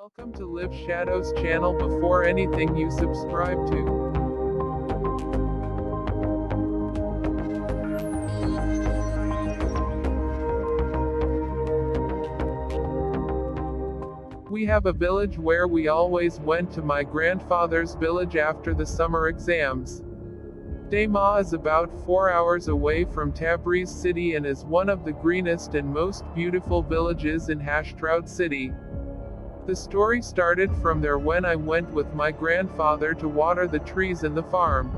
Welcome to Live Shadow's channel. Before anything you subscribe to. We have a village where we always went to my grandfather's village after the summer exams. Dema is about 4 hours away from Tabriz city and is one of the greenest and most beautiful villages in Hashtroud city. The story started from there when I went with my grandfather to water the trees in the farm.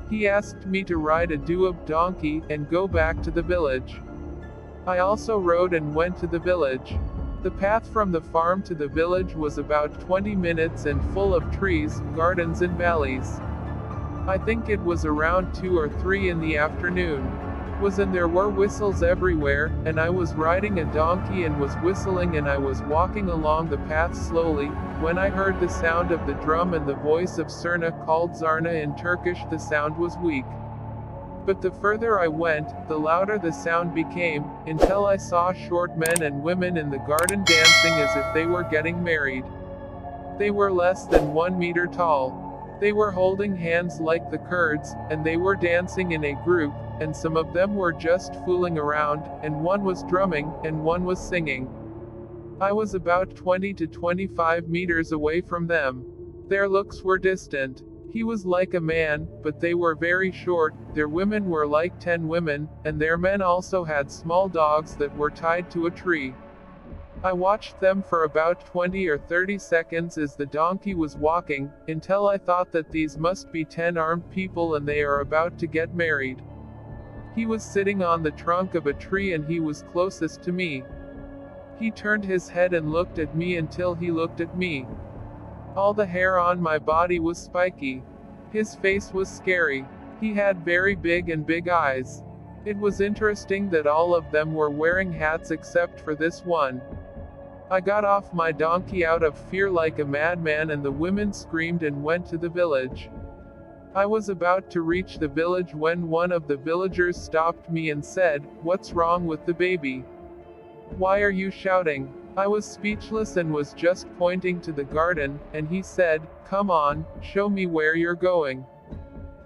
He asked me to ride a duab donkey and go back to the village. I also rode and went to the village. The path from the farm to the village was about 20 minutes and full of trees, gardens and valleys. I think it was around 2 or 3 in the afternoon. There were whistles everywhere, and I was riding a donkey and was whistling, and I was walking along the path slowly, when I heard the sound of the drum and the voice of Surna called Zarna in Turkish. The sound was weak. But the further I went, the louder the sound became, until I saw short men and women in the garden dancing as if they were getting married. They were less than 1 meter tall. They were holding hands like the Kurds, and they were dancing in a group, and some of them were just fooling around, and one was drumming, and one was singing. I was about 20 to 25 meters away from them. Their looks were distant. He was like a man, but they were very short. Their women were like 10 women, and their men also had small dogs that were tied to a tree. I watched them for about 20 or 30 seconds as the donkey was walking, until I thought that these must be 10 armed people and they are about to get married. He was sitting on the trunk of a tree and he was closest to me. He turned his head and looked at me until he looked at me. All the hair on my body was spiky. His face was scary. He had very big eyes. It was interesting that all of them were wearing hats except for this one. I got off my donkey out of fear like a madman, and the women screamed and went to the village. I was about to reach the village when one of the villagers stopped me and said, "What's wrong with the baby? Why are you shouting?" I was speechless and was just pointing to the garden, and he said, "Come on, show me where you're going."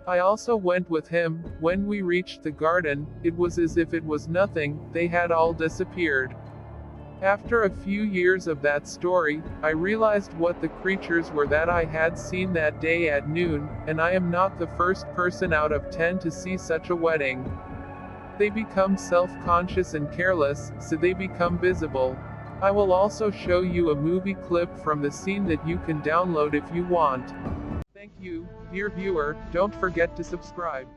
I also went with him. When we reached the garden, it was as if it was nothing, they had all disappeared. After a few years of that story, I realized what the creatures were that I had seen that day at noon, and I am not the first person out of 10 to see such a wedding. They become self-conscious and careless, so they become visible. I will also show you a movie clip from the scene that you can download if you want. Thank you, dear viewer. Don't forget to subscribe.